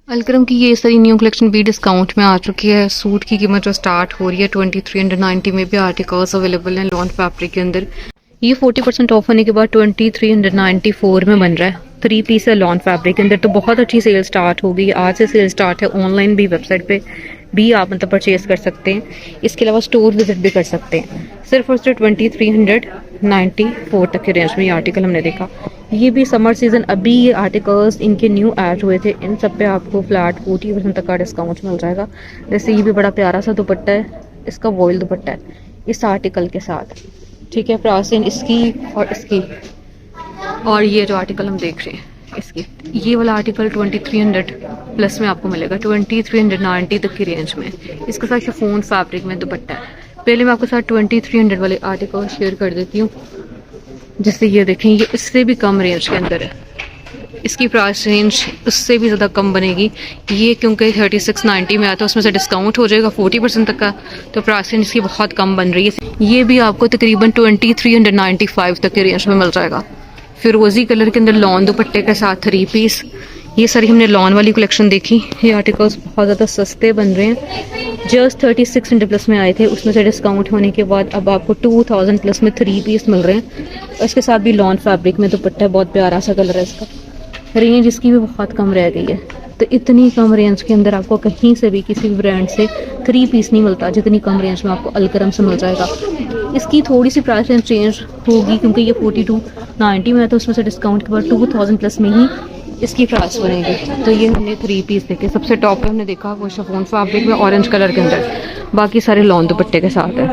अलकरम की ये सारी न्यू कलेक्शन भी डिस्काउंट में आ चुकी है। सूट की कीमत जो स्टार्ट हो रही है 2390 में भी आर्टिकल्स अवेलेबल हैं लॉन फैब्रिक के अंदर। ये 40% ऑफ होने के बाद 2394 में बन रहा है। 3 पीस है लॉन फैब्रिक के अंदर, तो बहुत अच्छी सेल स्टार्ट हो गई। आज से सेल स्टार्ट है। ऑनलाइन भी वेबसाइट पे भी आप मतलब परचेज कर सकते हैं। इसके अलावा स्टोर विजिट भी कर सकते हैं। सिर्फ और सिर्फ 2394 तक के रेंज में ये आर्टिकल हमने देखा। ये भी समर सीजन, अभी ये आर्टिकल्स इनके न्यू ऐड हुए थे। इन सब पे आपको फ्लैट 40% तक का डिस्काउंट मिल जाएगा। जैसे ये भी बड़ा प्यारा सा दुपट्टा है, इसका वॉयल दुपट्टा है इस आर्टिकल के साथ। ठीक है, प्राइसिंग इसकी और इसकी, और ये जो आर्टिकल हम देख रहे हैं इसकी, ये वाला आर्टिकल 2300 प्लस में आपको मिलेगा 2390 तक की रेंज में। इसके साथ शिफॉन फैब्रिक में दुपट्टा है। पहले मैं आपके साथ 2300 वाले आर्टिकल शेयर कर देती हूँ। जैसे ये देखें, ये इससे भी कम रेंज के अंदर है। इसकी प्राइस रेंज उससे भी ज़्यादा कम बनेगी। ये क्योंकि 3690 में आता है, उसमें से डिस्काउंट हो जाएगा 40% तक का, तो प्राइस रेंज इसकी बहुत कम बन रही है। ये भी आपको तकरीबन 2395 तक के रेंज में मिल जाएगा। फिरोजी कलर के अंदर लॉन दुपट्टे के साथ 3 पीस। ये सारी हमने लॉन वाली कलेक्शन देखी। ये आर्टिकल्स बहुत ज़्यादा सस्ते बन रहे हैं। जस्ट 3600 प्लस में आए थे, उसमें से डिस्काउंट होने के बाद अब आपको 2000 प्लस में 3 पीस मिल रहे हैं। इसके साथ भी लॉन फैब्रिक में दुपट्टा है, बहुत प्यारा सा कलर है इसका। रेंज इसकी भी बहुत कम रह गई है। तो इतनी कम रेंज के अंदर आपको कहीं से भी किसी भी ब्रांड से 3 पीस नहीं मिलता जितनी कम रेंज में आपको अलकरम से मिल जाएगा। इसकी थोड़ी सी प्राइस रेंज चेंज होगी क्योंकि ये 4290 में है, तो उसमें से डिस्काउंट के बाद 2000 प्लस में ही इसकी प्राइस बनेगी। तो ये हमने 3 पीस देखे। सबसे टॉप पे हमने देखा वो शिफॉन फैब्रिक में ऑरेंज कलर के अंदर, बाकी सारे लॉन दुपट्टे के साथ है।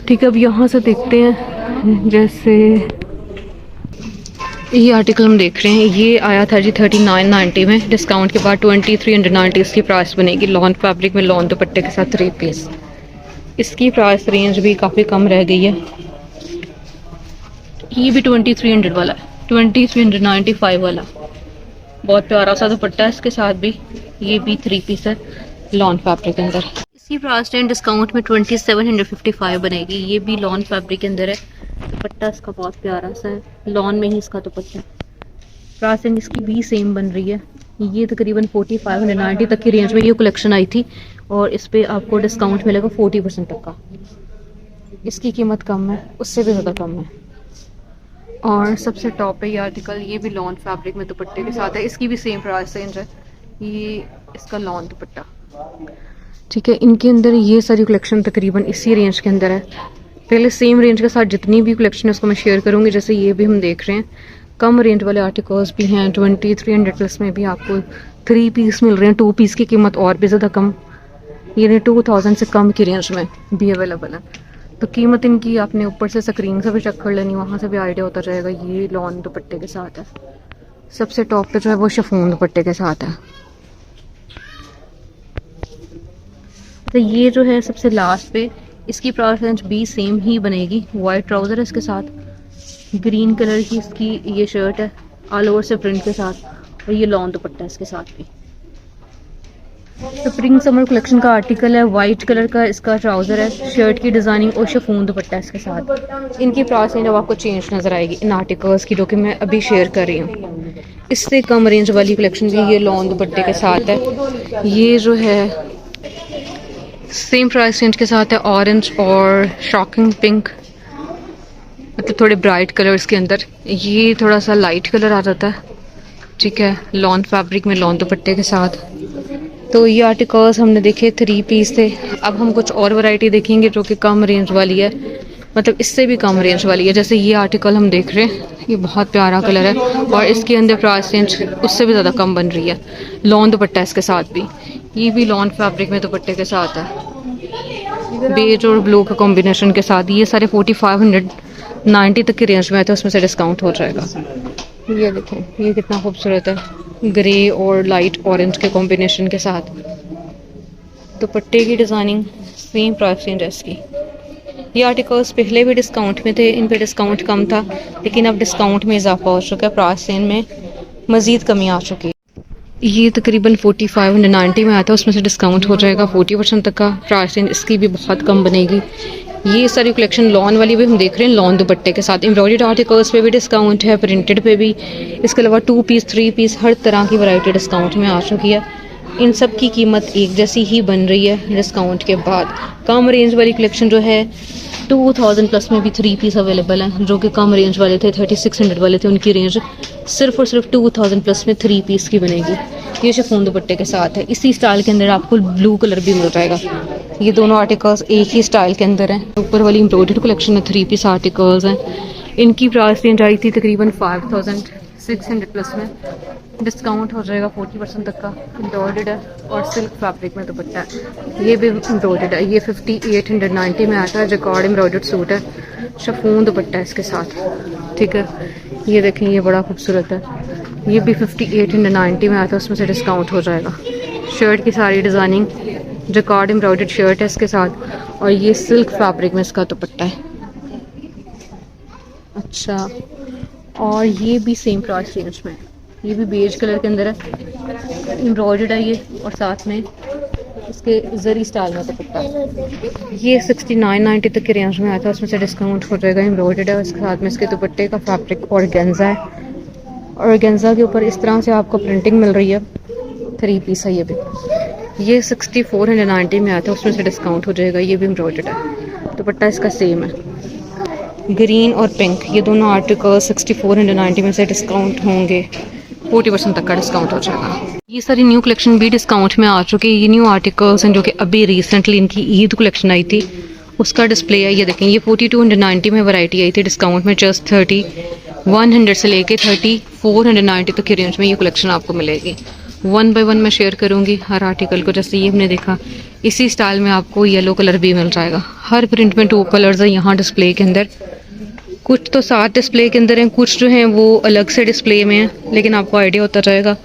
ठीक है, अब यहाँ से देखते हैं। जैसे ये आर्टिकल हम देख रहे हैं, ये आया था जी 3990 में, डिस्काउंट के बाद 2390 इसकी प्राइस बनेगी। लॉन फैब्रिक में लॉन दुपट्टे के साथ 3 पीस। इसकी प्राइस रेंज भी काफ़ी कम रह गई है। ये भी 2300 वाला है, 2395 वाला, बहुत प्यारा सा दुपट्टा है इसके साथ भी। ये भी 3 पीस है लॉन फैब्रिक के अंदर। इसकी प्राइस रेंज डिस्काउंट में 2755 बनेगी। ये भी लॉन फैब्रिक के अंदर है। दुपट्टा इसका बहुत प्यारा सा है, लॉन में ही इसका दुपट्टा। प्राइसिंग इसकी भी सेम बन रही है। ये तकरीबन 4590 तक की रेंज में ये कलेक्शन आई थी, और इस पे आपको डिस्काउंट मिलेगा 40% तक का। इसकी कीमत कम है, उससे भी ज़्यादा कम है। और सबसे टॉप पे ये आर्टिकल, ये भी लॉन फैब्रिक में दुपट्टे के साथ है। इसकी भी सेम प्राइस रेंज है। ये इसका लॉन दुपट्टा। ठीक है, इनके अंदर ये सारी कलेक्शन तकरीबन इसी रेंज के अंदर है। पहले सेम रेंज के साथ जितनी भी कलेक्शन है उसको मैं शेयर करूँगी। जैसे ये भी हम देख रहे हैं, कम रेंज वाले आर्टिकल्स भी हैं। 2300 प्लस में भी आपको 3 पीस मिल रहे हैं। 2 पीस की कीमत और भी ज़्यादा कम, ये 2000 से कम की रेंज में भी अवेलेबल है। तो कीमत इनकी आपने ऊपर से स्क्रीन से भी चेक कर लेनी, वहाँ से भी आइडिया होता जाएगा। ये लॉन दुपट्टे के साथ है। सबसे टॉप पे जो है वो शिफॉन दुपट्टे के साथ है। तो ये जो है सबसे लास्ट पे, इसकी प्राइस रेंज भी सेम ही बनेगी। वाइट ट्राउज़र है इसके साथ, ग्रीन कलर की इसकी ये शर्ट है ऑल ओवर से प्रिंट के साथ, और ये लॉन दुपट्टा है इसके साथ भी। स्प्रिंग समर कलेक्शन का आर्टिकल है। वाइट कलर का इसका ट्राउज़र है, शर्ट की डिज़ाइनिंग और शिफॉन दुपट्टा है इसके साथ। इनकी प्राइस रेंज अब आपको चेंज नज़र आएगी इन आर्टिकल्स की, जो कि मैं अभी शेयर कर रही हूँ। इससे कम रेंज वाली कलेक्शन भी ये लॉन दुपट्टे के साथ है। ये जो है सेम प्राइस रेंज के साथ है। ऑरेंज और शॉकिंग पिंक, मतलब थोड़े ब्राइट कलर्स के अंदर। ये थोड़ा सा लाइट कलर आ जाता है। ठीक है, लॉन फैब्रिक में लॉन दुपट्टे के साथ। तो ये आर्टिकल्स हमने देखे 3 पीस थे। अब हम कुछ और वैरायटी देखेंगे जो कि कम रेंज वाली है, मतलब इससे भी कम रेंज वाली है। जैसे ये आर्टिकल हम देख रहे हैं, ये बहुत प्यारा कलर है, और इसके अंदर प्राइस रेंज उससे भी ज़्यादा कम बन रही है। लॉन दुपट्टा इसके साथ भी। ये भी लॉन फैब्रिक में दुपट्टे के साथ है, बेज और ब्लू का कॉम्बिनेशन के साथ। ये सारे 4590 तक की रेंज में आए थे, उसमें से डिस्काउंट हो जाएगा। ये देखें, ये कितना खूबसूरत है, ग्रे और लाइट ऑरेंज के कॉम्बिनेशन के साथ। दुपट्टे की डिज़ाइनिंग सेम प्राइस रेंज है इसकी। ये आर्टिकल्स पहले भी डिस्काउंट में थे, इन पे डिस्काउंट कम था, लेकिन अब डिस्काउंट में इजाफा हो चुका है। प्राइस रेंज में मज़ीद कमी आ चुकी है। ये तकरीबन 4590 में आया था, उसमें से डिस्काउंट हो जाएगा 40% तक का। प्राइस रेंज इसकी भी बहुत कम बनेगी। ये सारी कलेक्शन लॉन वाली भी हम देख रहे हैं, लॉन दुपट्टे के साथ। एम्ब्रॉयडर्ड आर्टिकल्स पे भी डिस्काउंट है, प्रिंटेड पे भी। इसके अलावा 2 पीस 3 पीस हर तरह की वैरायटी डिस्काउंट में आ चुकी है। इन सब की कीमत एक जैसी ही बन रही है डिस्काउंट के बाद। कम रेंज वाली कलेक्शन जो है 2000 प्लस में भी 3 पीस अवेलेबल हैं। जो कि कम रेंज वाले थे 3600 वाले थे, उनकी रेंज सिर्फ और सिर्फ 2000 प्लस में 3 पीस की बनेगी। ये शिफॉन दुपट्टे के साथ है। इसी स्टाइल के अंदर आपको ब्लू कलर भी मिल जाएगा। ये दोनों आर्टिकल्स एक ही स्टाइल के अंदर हैं। ऊपर वाली एम्ब्रॉयडर्ड कलेक्शन है, 3 पीस आर्टिकल्स हैं। इनकी प्राइस रेंज आई थी तकरीबन 5600 प्लस में। डिस्काउंट हो जाएगा 40% तक का। एम्ब्रॉयडर्ड है और सिल्क फैब्रिक में दुपट्टा है। ये भी एम्ब्रॉयडर्ड है। ये 5890 में आता है। जैकार्ड एम्ब्रॉयडर्ड सूट है, शिफॉन दुपट्टा है इसके साथ, ठीक है। ये देखें, ये बड़ा खूबसूरत है। ये भी 5890 में आता है, उसमें से डिस्काउंट हो जाएगा। शर्ट की सारी डिज़ाइनिंग जैकार्ड एम्ब्रॉयडर्ड शर्ट है इसके साथ, और ये सिल्क फैब्रिक में इसका दुपट्टा है। अच्छा, और ये भी सेम प्राइस रेंज में, ये भी बेज कलर के अंदर है, एम्ब्रॉयडर्ड है ये, और साथ में इसके जरी स्टाइल में दुपट्टा। ये 6990 तक के रेंज में आया था, उसमें से डिस्काउंट हो जाएगा। एम्ब्रॉयडर्ड है, उसके साथ में इसके दुपट्टे का फैब्रिक ऑर्गेन्जा है, और ऑर्गेन्जा के ऊपर इस तरह से आपको प्रिंटिंग मिल रही है। 3 पीस है ये भी। ये 6490 में आया था, उसमें से डिस्काउंट हो जाएगा। ये भी एम्ब्रॉयडर्ड है, दुपट्टा इसका सेम है। ग्रीन और पिंक, ये दोनों आर्टिकल 6490 में से डिस्काउंट होंगे। 40% तक का डिस्काउंट हो जाएगा। ये सारी न्यू कलेक्शन भी डिस्काउंट में आ चुकी है। ये न्यू आर्टिकल्स हैं जो कि अभी रिसेंटली इनकी ईद कलेक्शन आई थी, उसका डिस्प्ले है। ये देखें, ये 4290 में वैरायटी आई थी डिस्काउंट में। जस्ट 3100 से लेके 3490 तक की रेंज में ये कलेक्शन आपको मिलेगी। 1 बाय 1 मैं शेयर करूंगी हर आर्टिकल को। जैसे ये हमने देखा, इसी स्टाइल में आपको येलो कलर भी मिल जाएगा। हर प्रिंट में 2 कलर्स है यहाँ डिस्प्ले के अंदर। कुछ तो साथ डिस्प्ले के अंदर हैं, कुछ जो हैं वो अलग से डिस्प्ले में हैं, लेकिन आपको आइडिया होता जाएगा।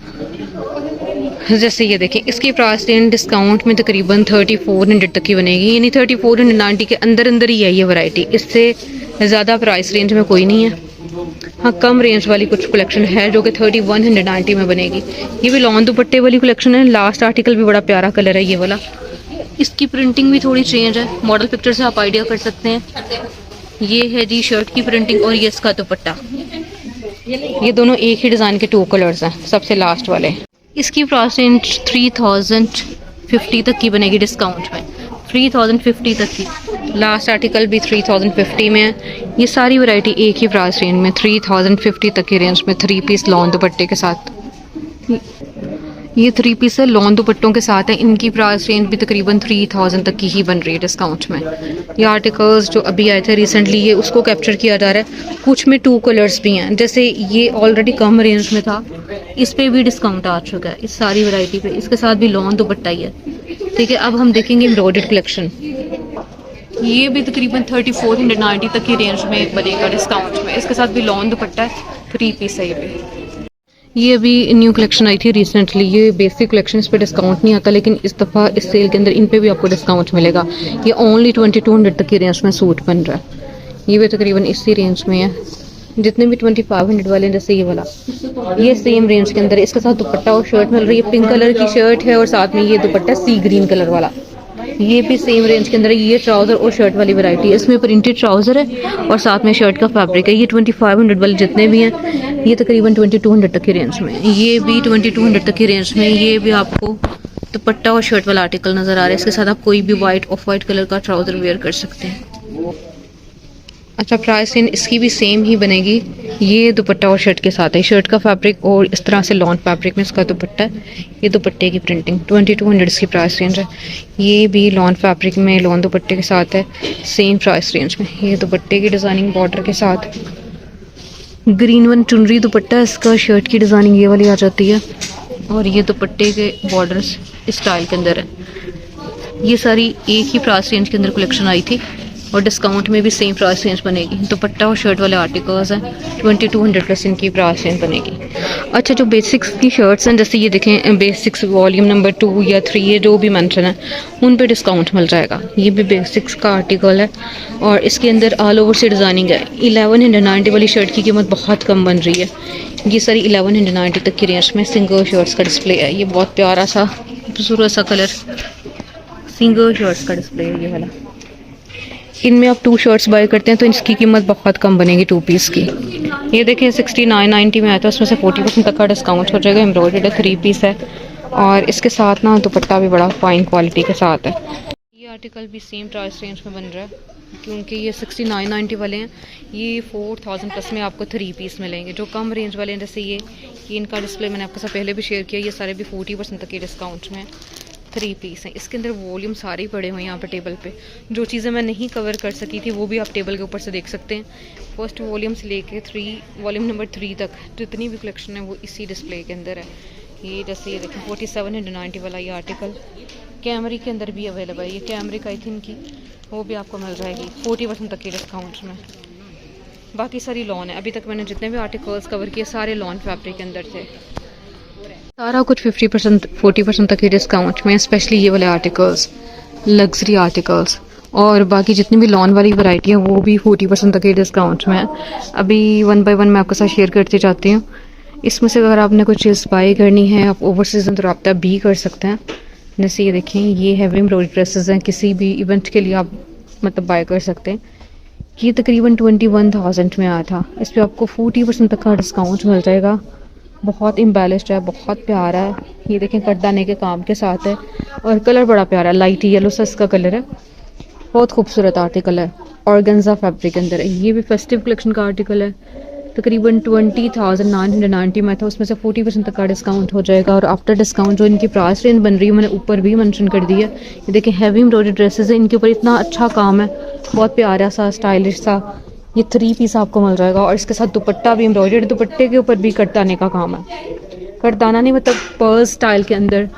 जैसे ये देखें, इसकी प्राइस रेंज डिस्काउंट में तकरीबन 3400 तक की बनेगी, यानी 3490 के अंदर अंदर ही है ये वैरायटी। इससे ज़्यादा प्राइस रेंज में कोई नहीं है। हाँ, कम रेंज वाली कुछ कलेक्शन है जो कि 3190 में बनेगी। ये भी लॉन दुपट्टे वाली कलेक्शन है। लास्ट आर्टिकल भी बड़ा प्यारा कलर है ये वाला। इसकी प्रिंटिंग भी थोड़ी चेंज है, मॉडल पिक्चर से आप आइडिया कर सकते हैं। ये है जी शर्ट की प्रिंटिंग, और ये इसका दुपट्टा। ये दोनों एक ही डिज़ाइन के 2 कलर्स हैं, सबसे लास्ट वाले। इसकी प्राइस रेंज 3050 तक की बनेगी डिस्काउंट में। 3050 तक की। लास्ट आर्टिकल भी 3050 में है। ये सारी वैरायटी एक ही प्राइस रेंज में 3050 तक की रेंज में 3 पीस लॉन दुपट्टे के साथ। ये 3 पीस है, लॉन दुपट्टों के साथ है। इनकी प्राइस रेंज भी तकरीबन 3000 तक की ही बन रही है डिस्काउंट में। ये आर्टिकल्स जो अभी आए थे रिसेंटली, ये उसको कैप्चर किया जा रहा है। कुछ में 2 कलर्स भी हैं, जैसे ये ऑलरेडी कम रेंज में था, इस पे भी डिस्काउंट आ चुका है इस सारी वैरायटी पे। इसके साथ भी लॉन दुपट्टा ही है, ठीक है। अब हम देखेंगे एम्ब्रॉयडर्ड कलेक्शन। ये भी तकरीबन 3490 तक की रेंज में बनेगा डिस्काउंट में। इसके साथ भी लॉन दुपट्टा है, 3 पीस है ये भी। ये अभी न्यू कलेक्शन आई थी रिसेंटली। ये बेसिक कलेक्शन, इस पर डिस्काउंट नहीं आता, लेकिन इस दफ़ा इस सेल के अंदर इन पे भी आपको डिस्काउंट मिलेगा। ये ओनली 2200 तक की रेंज में सूट बन रहा है। ये भी तकरीबन इसी रेंज में है। जितने भी 2500 वाले हैं, जैसे ये वाला, ये सेम रेंज के अंदर है। इसके साथ दुपट्टा और शर्ट मिल रही है। पिंक कलर की शर्ट है और साथ में ये दुपट्टा सी ग्रीन कलर वाला। ये भी सेम रेंज के अंदर है। ये ट्राउज़र और शर्ट वाली वैरायटी है। इसमें प्रिंटेड ट्राउज़र है और साथ में शर्ट का फैब्रिक है। ये 2500 वाले जितने भी हैं, ये तकरीबन 2200 तक की रेंज में। ये भी 2200 तक की रेंज में। ये भी आपको दुपट्टा और शर्ट वाला आर्टिकल नज़र आ रहा है। इसके साथ आप कोई भी वाइट ऑफ वाइट कलर का ट्राउज़र वेयर कर सकते हैं। अच्छा, प्राइस इन इसकी भी सेम ही बनेगी। ये दुपट्टा और शर्ट के साथ है। शर्ट का फैब्रिक और इस तरह से लॉन फैब्रिक में इसका दुपट्टा है। ये दुपट्टे की प्रिंटिंग 2200 इसकी प्राइस रेंज है। ये भी लॉन फैब्रिक में लॉन दुपट्टे के साथ है, सेम प्राइस रेंज में। ये दुपट्टे की डिज़ाइनिंग बॉर्डर के साथ ग्रीन वन चुनरी दुपट्टा, इसका शर्ट की डिज़ाइनिंग ये वाली आ जाती है, और ये दुपट्टे के बॉर्डर्स इस स्टाइल के अंदर है। ये सारी एक ही प्राइस रेंज के अंदर कलेक्शन आई थी, और डिस्काउंट में भी सेम प्राइस रेंज बनेगी। दुपट्टा और शर्ट वाले आर्टिकल्स हैं, 2200 प्लस इनकी प्राइस रेंज बनेगी। अच्छा, जो बेसिक्स की शर्ट्स हैं, जैसे ये देखें, बेसिक्स वॉल्यूम नंबर 2 या 3, ये जो भी मेंशन है, उन पे डिस्काउंट मिल जाएगा। ये भी बेसिक्स का आर्टिकल है, और इसके अंदर ऑल ओवर से डिज़ाइनिंग है। 1190 वाली शर्ट की कीमत बहुत कम बन रही है। ये सारी 1190 तक की रेंज में सिंगल शर्ट्स का डिस्प्ले है। ये बहुत प्यारा सा खूबसूरत सा कलर सिंगल शर्ट्स का डिस्प्ले है ये वाला। इनमें आप 2 शर्ट्स बाय करते हैं तो इसकी कीमत बहुत कम बनेगी 2 पीस की। ये देखें 69.90 में आया था, उसमें से 40% तक का डिस्काउंट हो जाएगा। एम्ब्रॉयडर्ड है, 3 पीस है और इसके साथ ना दुपट्टा भी बड़ा फाइन क्वालिटी के साथ है। ये आर्टिकल भी सेम प्राइस रेंज में बन रहा है क्योंकि ये 69.90 वाले हैं, ये 4000 प्लस में आपको 3 पीस मिलेंगे। जो कम रेंज वाले हैं जैसे ये इनका डिस्प्ले मैंने आपके साथ पहले भी शेयर किया, ये सारे भी 40% तक के डिस्काउंट में 3 पीस हैं। इसके अंदर वॉल्यूम सारे पड़े हुए हैं यहाँ पर टेबल पे। जो चीज़ें मैं नहीं कवर कर सकी थी वो भी आप टेबल के ऊपर से देख सकते हैं। फर्स्ट वॉल्यूम से लेके वॉल्यूम नंबर 3 तक जितनी भी कलेक्शन है वो इसी डिस्प्ले के अंदर है। ये जैसे ये देखें 4790 वाला ये आर्टिकल कैमरे के अंदर भी अवेलेबल है। ये कैमरे का आई थिंक की वो भी आपको मिल जाएगी 40% तक के डिस्काउंट में। बाकी सारी लॉन है। अभी तक मैंने जितने भी आर्टिकल्स कवर किए सारे लॉन फैब्रिक के अंदर थे। सारा कुछ 50% 40% तक के डिस्काउंट में, स्पेशली ये वाले आर्टिकल्स लग्जरी आर्टिकल्स और बाकी जितनी भी लॉन वाली वैरायटी है वो भी 40% तक के डिस्काउंट में। अभी 1 बाय 1 मैं आपके साथ शेयर करती जाती हूँ। इसमें से अगर आपने कोई चीज़ बाई करनी है आप ओवर सीजन तो रब्ता भी कर सकते हैं। जैसे ये देखें ये हैवी एम्ब्रॉयडरी ड्रेसेस हैं, किसी भी इवेंट के लिए आप मतलब बाय कर सकते हैं। ये तकरीबन 21,000 में आया था। इस पर आपको 40% तक का डिस्काउंट मिल जाएगा। बहुत इम्बेलिश्ड है, बहुत प्यारा है। ये देखें कटदाने के काम के साथ है और कलर बड़ा प्यारा है, लाइट येलो सा इसका कलर है। बहुत खूबसूरत आर्टिकल है, ऑर्गेन्जा फैब्रिक के अंदर है। ये भी फेस्टिव कलेक्शन का आर्टिकल है, तकरीबन 20,990 में था, उसमें से 40% तक का डिस्काउंट हो जाएगा। और आफ्टर डिस्काउंट जो इनकी प्राइस रेंज बन रही है मैंने ऊपर भी मेंशन कर दी है। ये देखें हैवी एम्ब्रॉयडरी ड्रेसेस है, इनके ऊपर इतना अच्छा काम है, बहुत प्यारा सा स्टाइलिश सा। ये 3 पीस आपको मिल जाएगा और इसके साथ दुपट्टा भी एम्ब्रॉयडर्ड, दुपट्टे के ऊपर भी कटदाने का काम है। कटदाना नहीं मतलब पर्ल स्टाइल के अंदर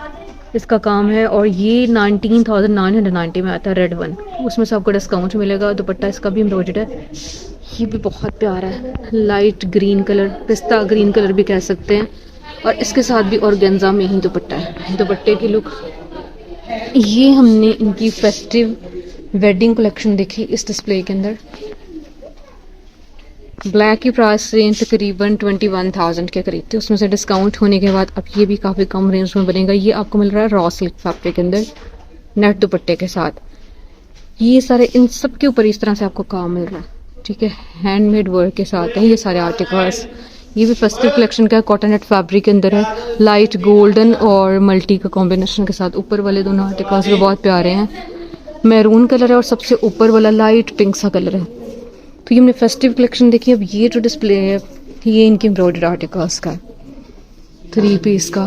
इसका काम है। और ये 19,990 में आता है रेड वन, उसमें से आपको डिस्काउंट मिलेगा। दुपट्टा इसका भी एम्ब्रॉयडर्ड है, ये भी बहुत प्यारा है, लाइट ग्रीन कलर, पिस्ता ग्रीन कलर भी कह सकते हैं। और इसके साथ भी ऑर्गेन्जा में ही दुपट्टा है। दुपट्टे की लुक, ये हमने इनकी फेस्टिव वेडिंग कलेक्शन देखी इस डिस्प्ले के अंदर। ब्लैक की प्राइस रेंज तकरीबन 21,000 के करीब थी, उसमें से डिस्काउंट होने के बाद अब ये भी काफ़ी कम रेंज में बनेगा। ये आपको मिल रहा है रॉ सिल्क फैब्रिक के अंदर नेट दुपट्टे के साथ। ये सारे इन सब के ऊपर इस तरह से आपको काम मिल रहा है, ठीक है, हैंडमेड वर्क के साथ है ये सारे आर्टिकल्स। ये भी फेस्टिव कलेक्शन का कॉटन नेट फैब्रिक के अंदर है, लाइट गोल्डन और मल्टी का कॉम्बिनेशन के साथ। ऊपर वाले दोनों आर्टिकल्स भी बहुत प्यारे हैं, मैरून कलर है और सबसे ऊपर वाला लाइट पिंक सा कलर है। तो ये हमने फेस्टिव कलेक्शन देखी। अब ये जो डिस्प्ले है ये इनके एम्ब्रॉयडर्ड आर्टिकल्स का है, 3 पीस का,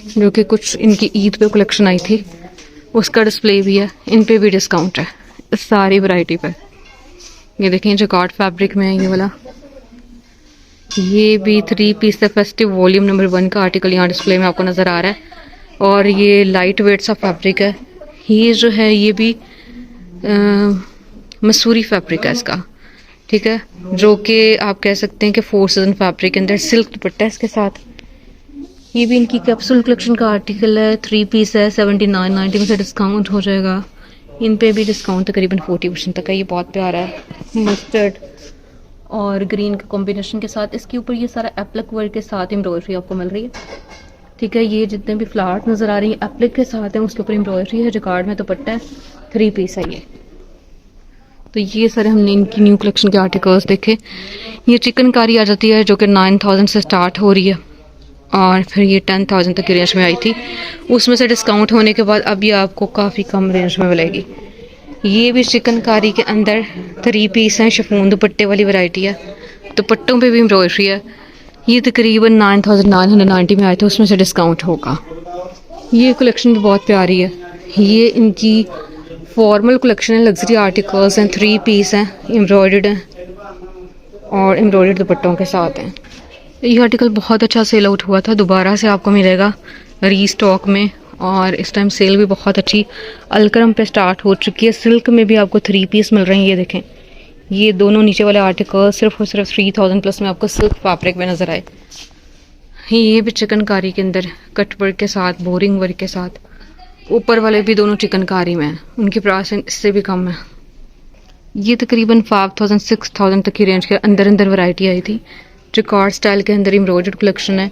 जो कि कुछ इनकी ईद पे कलेक्शन आई थी उसका डिस्प्ले भी है। इन पे भी डिस्काउंट है सारी वैरायटी पे। ये देखें जकार्ड फैब्रिक में है ये वाला, ये भी 3 पीस है। फेस्टिव वॉल्यूम नंबर 1 का आर्टिकल यहाँ डिस्प्ले में आपको नज़र आ रहा है। और ये लाइट वेट सा फैब्रिक है। ये जो है ये भी मसूरी फैब्रिक है इसका, ठीक है, जो कि आप कह सकते हैं कि 4 सीजन फैब्रिक के अंदर सिल्क दुपट्टा है इसके साथ। ये भी इनकी कैप्सूल कलेक्शन का आर्टिकल है, 3 पीस है, 79.90 में से डिस्काउंट हो जाएगा। इन पे भी डिस्काउंट तकरीबन 40% तक है। ये बहुत प्यारा है, मस्टर्ड और ग्रीन के कॉम्बिनेशन के साथ। इसके ऊपर ये सारा एप्लिक वर्क के साथ एम्ब्रॉयडरी आपको मिल रही है, ठीक है। ये जितने भी फ्लावर्स नज़र आ रही है एप्लिक के साथ है, उसके ऊपर एम्ब्रॉयडरी है, जकार्ड में दुपट्टा है, 3 पीस है ये। तो ये सारे हमने इनकी न्यू कलेक्शन के आर्टिकल्स देखे। ये चिकनकारी आ जाती है जो कि 9,000 से स्टार्ट हो रही है और फिर ये 10,000 तक की रेंज में आई थी, उसमें से डिस्काउंट होने के बाद अब ये आपको काफ़ी कम रेंज में मिलेगी। ये भी चिकनकारी के अंदर 3 पीस हैं, शिफॉन दुपट्टे वाली वैरायटी है, दुपट्टों पे भी एम्ब्रॉयडरी है। ये तकरीबन 9,990 में आए थे, उसमें से डिस्काउंट होगा। ये कलेक्शन भी बहुत प्यारी है। ये इनकी फॉर्मल कलेक्शन है, लग्जरी आर्टिकल्स हैं, 3 पीस हैं, एम्ब्रॉयडर्ड हैं और एम्ब्रॉयडर्ड दुपट्टों के साथ हैं। ये आर्टिकल बहुत अच्छा सेल आउट हुआ था, दोबारा से आपको मिलेगा रीस्टॉक में। और इस टाइम सेल भी बहुत अच्छी अलकरम पे स्टार्ट हो चुकी है। सिल्क में भी आपको 3 पीस मिल रहे हैं। ये देखें, ये दोनों नीचे वाले आर्टिकल सिर्फ और सिर्फ 3,000 प्लस में आपको सिल्क फैब्रिक में नजर आए। ये भी चिकनकारी के अंदर कट वर्क के साथ, बोरिंग वर्क के साथ। ऊपर वाले भी दोनों चिकनकारी में हैं, उनकी प्राइस इससे भी कम है। ये तकरीबन 5,000 6,000 तक की रेंज के अंदर अंदर वैरायटी आई थी। जकार्ड स्टाइल के अंदर एम्ब्रॉयडर्ड कलेक्शन है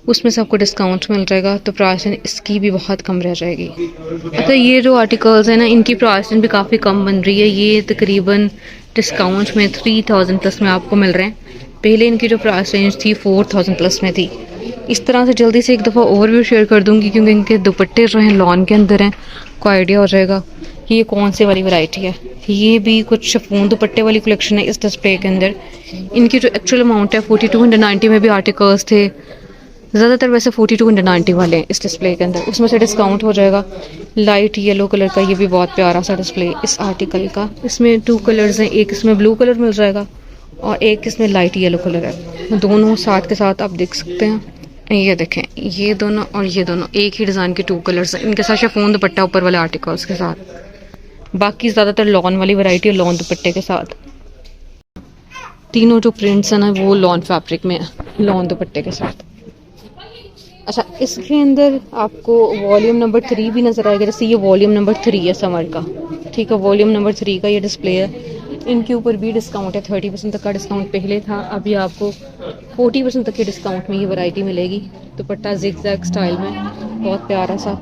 उसमें से आपको डिस्काउंट मिल जाएगा, तो प्राइस इसकी भी बहुत कम रह जाएगी। तो ये जो आर्टिकल्स हैं ना, इनकी प्राइस भी काफ़ी कम बन रही है। ये तकरीबन डिस्काउंट में 3000 प्लस में आपको मिल रहे हैं। पहले इनकी जो प्राइस रेंज थी 4000 प्लस में थी। इस तरह से जल्दी से एक दफ़ा ओवरव्यू शेयर कर दूंगी, क्योंकि इनके दुपट्टे जो हैं लॉन के अंदर हैं, को आइडिया हो जाएगा कि ये कौन से वाली वैरायटी है। ये भी कुछ शिफॉन दुपट्टे वाली कलेक्शन है इस डिस्प्ले के अंदर। इनकी जो एक्चुअल अमाउंट है 4290 में भी आर्टिकल्स थे, ज़्यादातर वैसे 4290 वाले हैं इस डिस्प्ले के अंदर। उसमें से डिस्काउंट हो जाएगा। लाइट येलो कलर का ये भी बहुत प्यारा सा डिस्प्ले इस आर्टिकल का। इसमें 2 कलर्स हैं, एक इसमें ब्लू कलर मिल जाएगा और एक इसमें लाइट येलो कलर है। दोनों साथ के साथ आप देख सकते हैं। ये देखें, ये दोनों और ये दोनों एक ही डिज़ाइन के 2 कलर्स हैं। इनके साथ शिफॉन दुपट्टा ऊपर वाले आर्टिकल्स के साथ। बाकी ज़्यादातर लॉन वाली वैरायटी और लॉन दुपट्टे के साथ। तीनों जो प्रिंट्स हैं ना, वो लॉन फैब्रिक में है, लॉन दुपट्टे के साथ। अच्छा, इसके अंदर आपको वॉल्यूम नंबर 3 भी नज़र आएगा। जैसे ये वॉल्यूम नंबर 3 है समर का, ठीक है। वॉल्यूम नंबर 3 का ये डिस्प्ले है। इनके ऊपर भी डिस्काउंट है, 30% तक का डिस्काउंट पहले था। अभी आपको 40% तक के डिस्काउंट में ये वैरायटी मिलेगी। दुपट्टा जिग-जैग स्टाइल में, बहुत प्यारा सा।